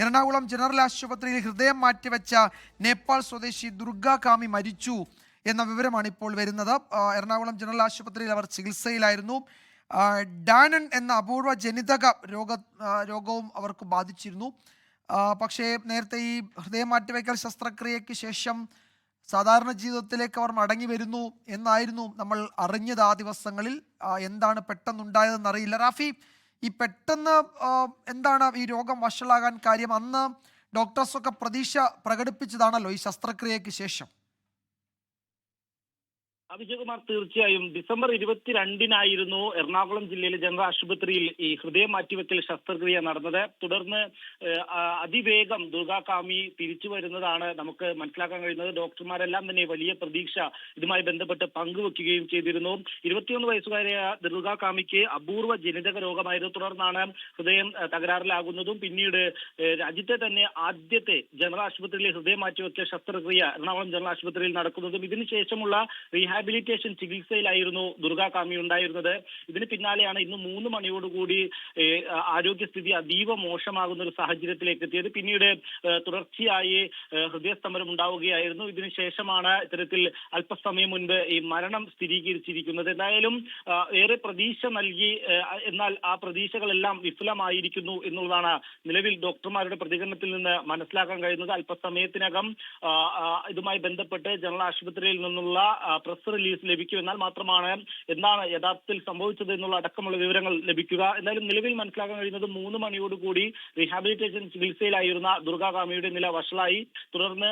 Ernakulam general ആശുപത്രിയിൽ ഹൃദയം മാറ്റിവെച്ച നേപ്പാൾ സ്വദേശി ദുർഗ കാമി മരിച്ചു എന്ന വിവരമാണ് ഇപ്പോൾ വരുന്നത്. എറണാകുളം ജനറൽ ആശുപത്രിയിൽ അവർ ചികിത്സയിലായിരുന്നു. ഡാനൺ എന്ന അപൂർവ ജനിതക രോഗവും അവർക്ക് ബാധിച്ചിരുന്നു. പക്ഷേ നേരത്തെ ഈ ഹൃദയം മാറ്റിവെക്കൽ ശസ്ത്രക്രിയയ്ക്ക് ശേഷം സാധാരണ ജീവിതത്തിലേക്ക് അവർ മടങ്ങി വരുന്നു എന്നായിരുന്നു നമ്മൾ അറിഞ്ഞത് ആ ദിവസങ്ങളിൽ. എന്താണ് പെട്ടെന്നുണ്ടായതെന്ന് അറിയില്ല. റാഫി, ഈ പെട്ടെന്ന് എന്താണ് ഈ രോഗം വഷളാകാൻ കാര്യം? അന്ന് ഡോക്ടേഴ്സൊക്കെ പ്രതീക്ഷ പ്രകടിപ്പിച്ചതാണല്ലോ ഈ ശസ്ത്രക്രിയയ്ക്ക് ശേഷം. അഭിഷേകുമാർ, തീർച്ചയായും ഡിസംബർ 22-നായിരുന്നു എറണാകുളം ജില്ലയിലെ ജനറൽ ആശുപത്രിയിൽ ഈ ഹൃദയം മാറ്റിവെക്കൽ ശസ്ത്രക്രിയ നടന്നത്. തുടർന്ന് അതിവേഗം ദുർഗ കാമി തിരിച്ചു വരുന്നതാണ് നമുക്ക് മനസ്സിലാക്കാൻ കഴിയുന്നത്. ഡോക്ടർമാരെല്ലാം തന്നെ വലിയ പ്രതീക്ഷ ഇതുമായി ബന്ധപ്പെട്ട് പങ്കുവെക്കുകയും ചെയ്തിരുന്നു. 21 വയസ്സുകാരിയ ദുർഗ കാമിക്ക് അപൂർവ ജനിതക രോഗമായിരുന്നു. തുടർന്നാണ് ഹൃദയം തകരാറിലാകുന്നതും പിന്നീട് രാജ്യത്തെ തന്നെ ആദ്യത്തെ ജനറൽ ആശുപത്രിയിലെ ഹൃദയം മാറ്റിവെക്കൽ ശസ്ത്രക്രിയ എറണാകുളം ജനറൽ ആശുപത്രിയിൽ നടക്കുന്നതും ഇതിനുശേഷമുള്ള റീഹാബിലിറ്റേഷൻ ചികിത്സയിലായിരുന്നു ദുർഗ കാമി ഉണ്ടായിരുന്നത്. ഇതിന് പിന്നാലെയാണ് ഇന്ന് 3 മണിയോടുകൂടി ആരോഗ്യസ്ഥിതി അതീവ മോശമാകുന്ന ഒരു സാഹചര്യത്തിലേക്ക് എത്തിയത്. പിന്നീട് തുടർച്ചയായി ഹൃദയസ്തംഭനം ഉണ്ടാവുകയായിരുന്നു. ഇതിനുശേഷമാണ് ഇത്തരത്തിൽ അല്പസമയം മുൻപ് ഈ മരണം സ്ഥിരീകരിച്ചിരിക്കുന്നത്. എന്തായാലും ഏറെ പ്രതീക്ഷ നൽകി, എന്നാൽ ആ പ്രതീക്ഷകളെല്ലാം വിഫലമായിരിക്കുന്നു എന്നുള്ളതാണ് നിലവിൽ ഡോക്ടർമാരുടെ പ്രതികരണത്തിൽ നിന്ന് മനസ്സിലാക്കാൻ കഴിയുന്നത്. അല്പസമയത്തിനകം ഇതുമായി ബന്ധപ്പെട്ട് ജനറൽ ആശുപത്രിയിൽ നിന്നുള്ള പ്രസ് റിലീസ് ലഭിക്കും. എന്നാൽ മാത്രമാണ് എന്താണ് യഥാർത്ഥത്തിൽ സംഭവിച്ചത് എന്നുള്ള അടക്കമുള്ള വിവരങ്ങൾ ലഭിക്കുക. എന്തായാലും നിലവിൽ മനസ്സിലാക്കാൻ കഴിയുന്നത് 3 മണിയോടുകൂടി റീഹാബിലിറ്റേഷൻ ചികിത്സയിലായിരുന്ന ദുർഗ കാമിയുടെ നില വഷളായി. തുടർന്ന്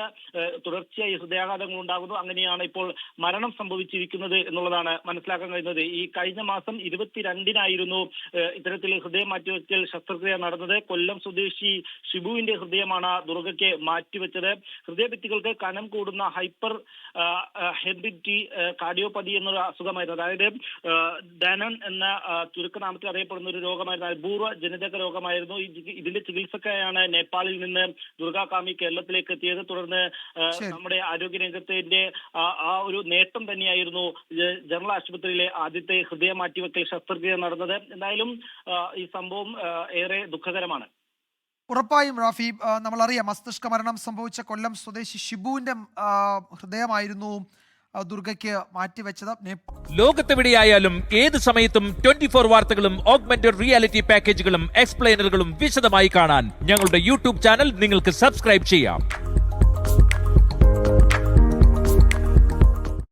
തുടർച്ചയായി ഹൃദയാഘാതങ്ങൾ ഉണ്ടാകുന്നു. അങ്ങനെയാണ് ഇപ്പോൾ മരണം സംഭവിച്ചിരിക്കുന്നത് എന്നുള്ളതാണ് മനസ്സിലാക്കാൻ കഴിയുന്നത്. ഈ കഴിഞ്ഞ മാസം 22-നായിരുന്നു ഇത്തരത്തിൽ ഹൃദയം മാറ്റിവെക്കൽ ശസ്ത്രക്രിയ നടന്നത്. കൊല്ലം സ്വദേശി ഷിബുവിന്റെ ഹൃദയമാണ് ദുർഗയ്ക്ക് മാറ്റിവെച്ചത്. ഹൃദയഭിത്തികൾക്ക് കനം കൂടുന്ന ഹൈപ്പർ ഹെർഡിറ്റി കാർഡിയോപ്പതി എന്നൊരു അസുഖമായിരുന്നു. അതായത് ഡാനൺ എന്ന ചുരുക്കനാമത്തിൽ അറിയപ്പെടുന്ന ഒരു രോഗമായിരുന്നു. അപൂർവ ജനിതക രോഗമായിരുന്നു. ഇതിന്റെ ചികിത്സക്കായാണ് നേപ്പാളിൽ നിന്ന് ദുർഗ കാമി കേരളത്തിലേക്ക് എത്തിയത്. തുടർന്ന് നമ്മുടെ ആരോഗ്യ രംഗത്തിന്റെ ആ ഒരു നേട്ടം തന്നെയായിരുന്നു ജനറൽ ആശുപത്രിയിലെ ആദ്യത്തെ ഹൃദയ മാറ്റിവെക്കൽ ശസ്ത്രക്രിയ നടന്നത്. എന്തായാലും ഈ സംഭവം ഏറെ ദുഃഖകരമാണ്. ഉറപ്പായും റാഫി, നമ്മളറിയാം മസ്തിഷ്ക മരണം സംഭവിച്ച കൊല്ലം സ്വദേശി ഷിബുവിന്റെ ഹൃദയമായിരുന്നു ദുർഗയ്ക്ക് മാറ്റിവെച്ചത്. ലോകത്തെവിടെയായാലും ഏത് സമയത്തും 24 വാർത്തകളും ഓഗ്മെന്റഡ് റിയാലിറ്റി പാക്കേജുകളും എക്സ്പ്ലെയിനറുകളും വിശദമായി കാണാൻ ഞങ്ങളുടെ യൂട്യൂബ് ചാനൽ നിങ്ങൾക്ക് സബ്സ്ക്രൈബ് ചെയ്യാം.